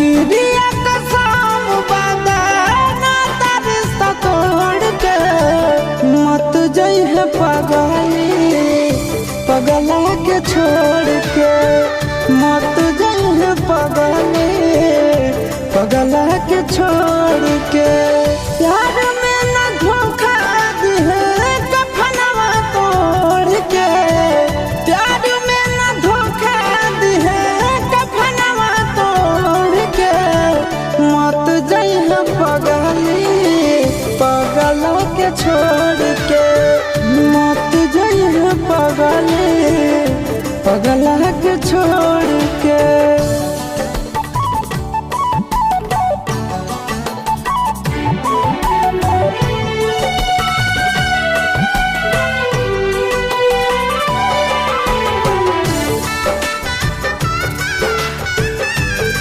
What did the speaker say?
किरिया कसम वादा नाता रिश्ता तोड़ के मत जइहे पगली पगला के छोड़ के मत जइहे पगली पगला के छोड़ के प्यार में न धोखा दिहे कफनवा तोड़ के प्यार में न धोखा दिहे कफनवा तोड़ के मत जइहे पगली पगला के छोड़ के मत जइहे पगली पगला के छोड़